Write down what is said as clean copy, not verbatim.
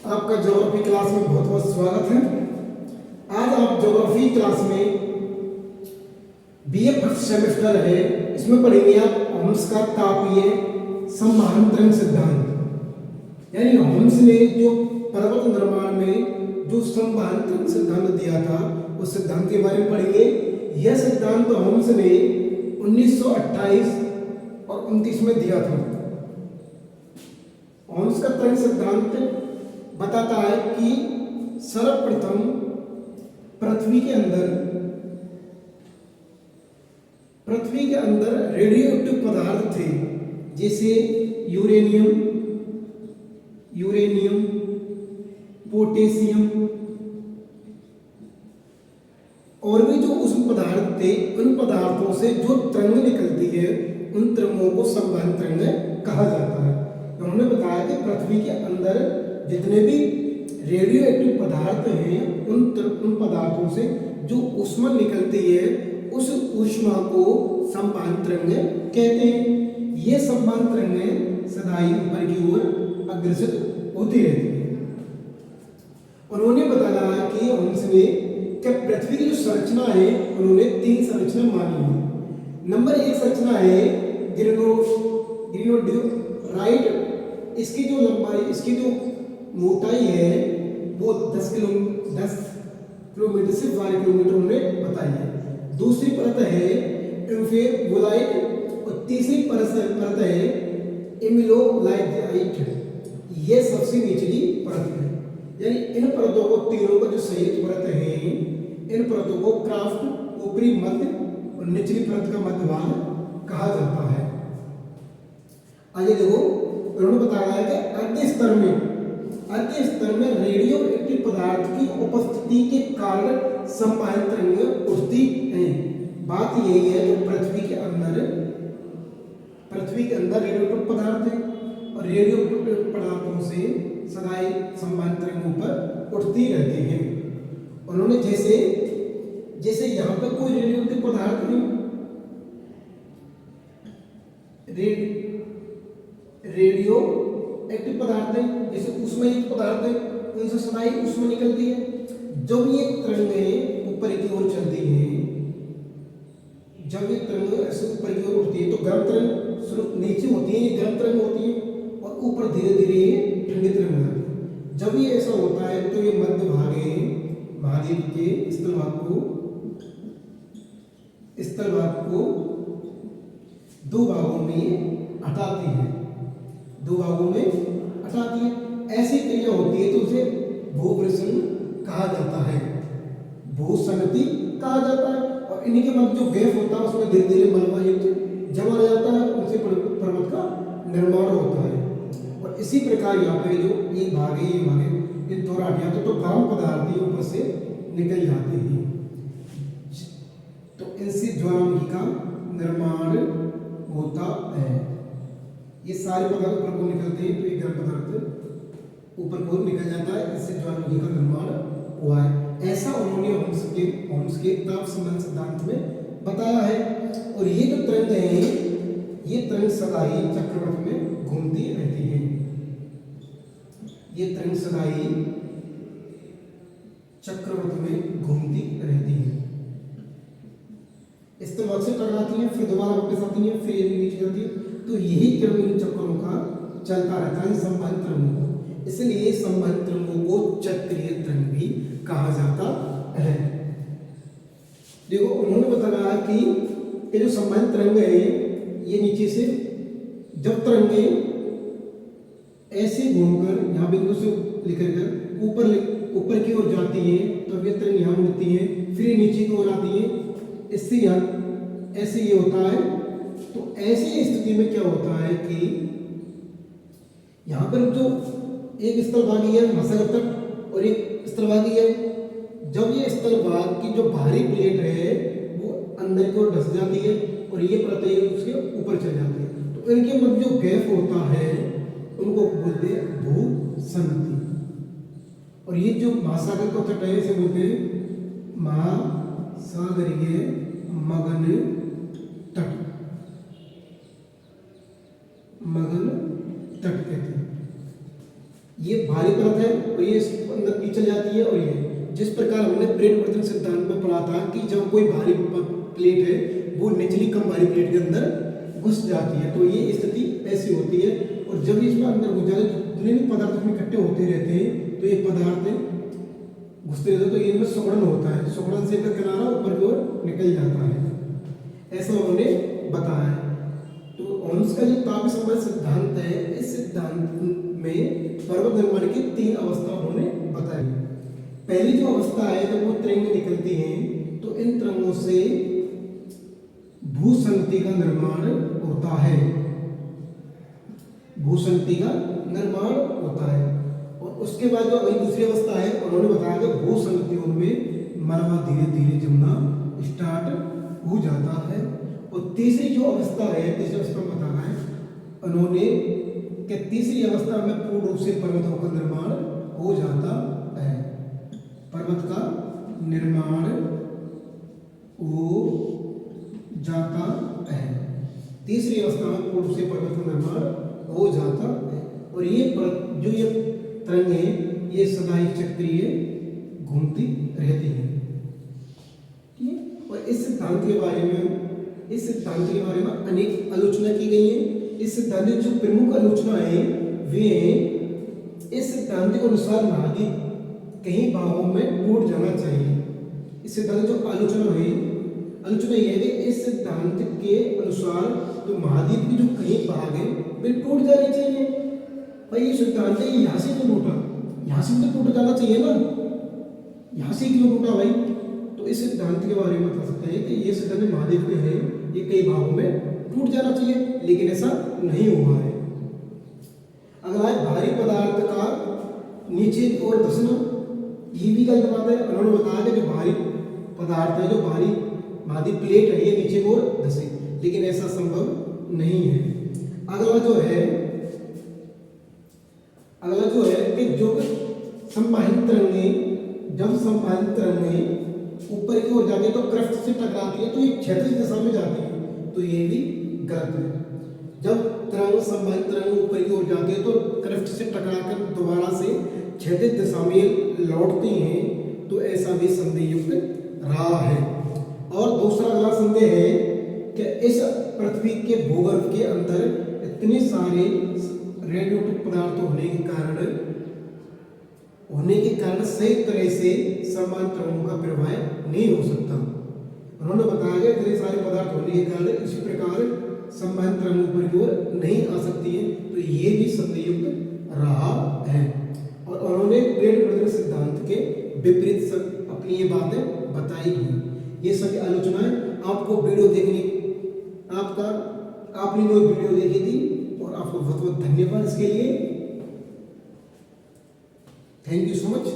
आपका geography class में बहुत बहुत स्वागत है। आज आप ज्योग्राफी क्लास में बीए फर्स्ट सेमेस्टर है, इसमें पढ़ेंगे आप होम्स का तापीय संवहन सिद्धांत। यानी होम्स ने जो पर्वत निर्माण में जो संवहन सिद्धांत दिया था उस सिद्धांत के बारे में पढ़ेंगे। यह सिद्धांत होम्स ने 1928 और 29 में दिया था। होम्स का तरंग सिद्धांत बताता है कि सर्वप्रथम पृथ्वी के अंदर रेडियोएक्टिव पदार्थ थे, जैसे यूरेनियम, पोटेशियम और भी जो उस पदार्थ थे, उन पदार्थों से जो तरंग निकलती है उन तरंगों को संवहन तरंग कहा जाता है। उन्होंने बताया कि पृथ्वी के अंदर जितने भी रेडियोएक्टिव पदार्थ हैं उन पदार्थों से जो ऊष्मा निकलती है उस ऊष्मा को संवहन तरंग कहते हैं। ये संवहन तरंगें सदाई ऊपर की ओर अग्रसर होती रहती है। उन्होंने बताया कि उनसे कि पृथ्वी की जो संरचना है उन्होंने 3 संरचना मानी है। नंबर 1 संरचना है ग्रेनोडाइट। इसकी जो लंबाई, इसकी जो मोटाई है वो 10 किलोमीटर से 12 किलोमीटर उन्होंने बताई है। दूसरी परत है एम्फीबोलाइट और तीसरी परत है एमिलोलाइट। ये सबसे निचली परत है। यानी इन परतों को तीनों का जो संयुक्त परत है, इन परतों को क्राफ्ट ऊपरी मध्य और निचली परत का मध्य भाग कहा जाता है। आगे देखो, उन्होंने बताया है कि अर्ध स्तर में रेडियोएक्टिव पदार्थ की उपस्थिति के कारण संवहन तरंगें उठती हैं। बात यही है कि पृथ्वी के अंदर रेडियोएक्टिव पदार्थ है और रेडियोएक्टिव पदार्थों से सदाई संवहन तरंगों पर उठती रहती हैं। उन्होंने जैसे यहाँ पर कोई रेडियोएक्टिव पदार्थ नहीं, रेडियो एक्टिव पदार्थ है, जैसे ऊष्मायुक्त पदार्थ है, उनसे सदाई ऊष्मा निकलती है। जब ये तरंगें ऊपर की ओर चलती हैं, जब ये तरंगें ऐसे ऊपर की ओर उठती है तो गर्म तरंग शुरू नीचे होती है, ये गर्म तरंग होती है और ऊपर धीरे धीरे ये ठंडी तरंग आती है। जब ये ऐसा होता है तो ये मध्य महाद्वीप के स्थलभाग को 2 भागों में हटाती है। ऐसी क्रिया होती है तो उसे भूप्रसरण कहा जाता है, भूसंगति कहा जाता है। और इनके मध्य जो गैप होता है उसमें धीरे धीरे मलबा जमा रह जाता है, उनसे पर्वत का निर्माण होता है। और इसी प्रकार यहाँ पे जो एक भाग है, ये भाग है, इन दोनों हट जाते तो गर्म पदार्थ ऊपर से निकल जाते हैं, तो इनसे ज्वालामुखी का निर्माण होता है। ये सारे पदार्थ ऊपर को निकलते हैं तो ये गर्म पदार्थ ऊपर को निकल जाता है, इससे ज्वालामुखी का निर्माण हुआ है। ऐसा उन्होंने होम्स के ताप संवहन सिद्धांत में बताया है। और ये जो तरंग है, ये तरंग सदाई चक्रवृत्त में घूमती रहती है। ये तरंग सदाई चक्रवृत्त में घूमती रहती है। इस तरह से टकराती है, फिर दोबारा वापस आती है, फिर ये नीचे जाती है। तो यही क्रम इन चक्रों का चलता रहता है संवहन तरंगों को। इसलिए संवहन तरंगों को चक्रीय तरंग भी कहा जाता है। देखो, उन्होंने बताया कि ये जो संवहन तरंग है, ये नीचे से जब तरंगें ऐसे घूमकर यहाँ बिंदु से लेकर कर ऊपर की ओर जाती है तो ये तरंग यहाँ उड़ती है, फिर नीचे की ओर आती है, इससे यहाँ ऐसे ये होता है। तो ऐसी स्थिति में क्या होता है कि यहाँ पर जो एक स्थलभागी है महासागर तट और एक स्थलभागी है, जब ये स्थलभाग की जो बाहरी प्लेट है वो अंदर की ओर धंस जाती है और ये परतें उसके ऊपर चल जाती है, तो इनके मध्य जो गैप होता है उनको बोलते हैं भूसंगति। और ये जो महासागर का तट है इसे बोलते हैं महासागरीय मगन तट कहते हैं। ये भारी परत है और ये इसके अंदर की चल जाती है। और ये जिस प्रकार हमने प्लेट विवर्तन सिद्धांत में पढ़ा था कि जब कोई भारी प्लेट है वो निचली कम भारी प्लेट के अंदर घुस जाती है, तो ये स्थिति ऐसी होती है। और जब इसमें अंदर घुस जाते हैं जितने भी पदार्थ उसमें इकट्ठे होते रहते हैं तो ये पदार्थ घुसते रहते हैं, तो इनमें सिकुड़न होता है, सिकुड़न से इनका किनारा ऊपर की ओर निकल जाता है, ऐसा उन्होंने बताया। तो ओह्म्स का जो ताप संबंध सिद्धांत है, इस सिद्धांत में पर्वत निर्माण की 3 अवस्था उन्होंने बताई। पहली जो अवस्था है जब वो तरंग निकलती हैं तो इन तरंगों से भूसंगति का निर्माण होता है, भूसंगति का निर्माण होता है। और उसके बाद जो अगली दूसरी अवस्था है उन्होंने बताया कि भूसंगतियों में मलबा धीरे धीरे जमना स्टार्ट हो जाता है। और तीसरी जो अवस्था है, तीसरी अवस्था में बताना है उन्होंने कि तीसरी अवस्था में पूर्ण रूप से पर्वतों का निर्माण हो जाता है, पर्वत का निर्माण हो जाता है। तीसरी अवस्था में पूर्ण रूप से पर्वत का निर्माण हो जाता है। और ये जो ये तरंग है ये सदा ही चक्रीय घूमती रहती है। ठीक है। और इस सिद्धांत के बारे में अनेक आलोचना की गई है। इस सिद्धांत की जो प्रमुख आलोचना है वे इस सिद्धांत के अनुसार महाद्वीप कई भागों में टूट जाना चाहिए। इस सिद्धांत जो आलोचना यह है कि इस सिद्धांत के अनुसार तो महाद्वीप के जो कई भाग हैं वे टूट जाने चाहिए। भाई ये सिद्धांत है, यहाँ से क्यों टूटा, यहाँ से तो टूट जाना चाहिए ना, यहाँ से क्यों टूटा भाई। तो इस सिद्धांत के बारे में बता सकते हैं कि ये सिद्धांत महाद्वीप के हैं, ये कई भागों में टूट जाना चाहिए, लेकिन ऐसा नहीं हुआ है। अगला है भारी पदार्थ का नीचे की ओर धंसना, ये भी गलत बात है। उन्होंने बताया कि जो भारी पदार्थ है, जो भारी महाद्वीप प्लेट है, ये नीचे की ओर धंसे, लेकिन ऐसा संभव नहीं है। अगला जो है कि जो संवाहित तरंगें, जब संवाहित तरंगें ऊपर की ओर जाती है तो क्रस्ट से टकराती है तो ये क्षैतिज दिशा में जाती है, तो ये भी गलत है। जब संवाहित तरंग ऊपर की ओर जाती है तो क्रस्ट से टकराकर दोबारा से क्षैतिज दिशा में लौटती हैं, तो ऐसा भी संदेह युक्त रहा है। और दूसरा अगला संदेह है कि इस पृथ्वी के भूगर्भ के अंदर इतने सारे रेडियोएक्टिव पदार्थ होने के कारण सही तरह से समान तरंगों का प्रवाह नहीं हो सकता। उन्होंने बताया कि इतने सारे पदार्थ होने के कारण इसी प्रकार समान तरंग ऊपर की ओर नहीं आ सकती है, तो ये भी संदेहयुक्त रहा है। और उन्होंने प्लेट विवर्तन सिद्धांत के विपरीत अपनी ये बातें बताई हैं। ये सभी आलोचनाएं आपको वीडियो देखने आपने जो वीडियो देखी थी, और आपको बहुत बहुत धन्यवाद इसके लिए। Thank you so much.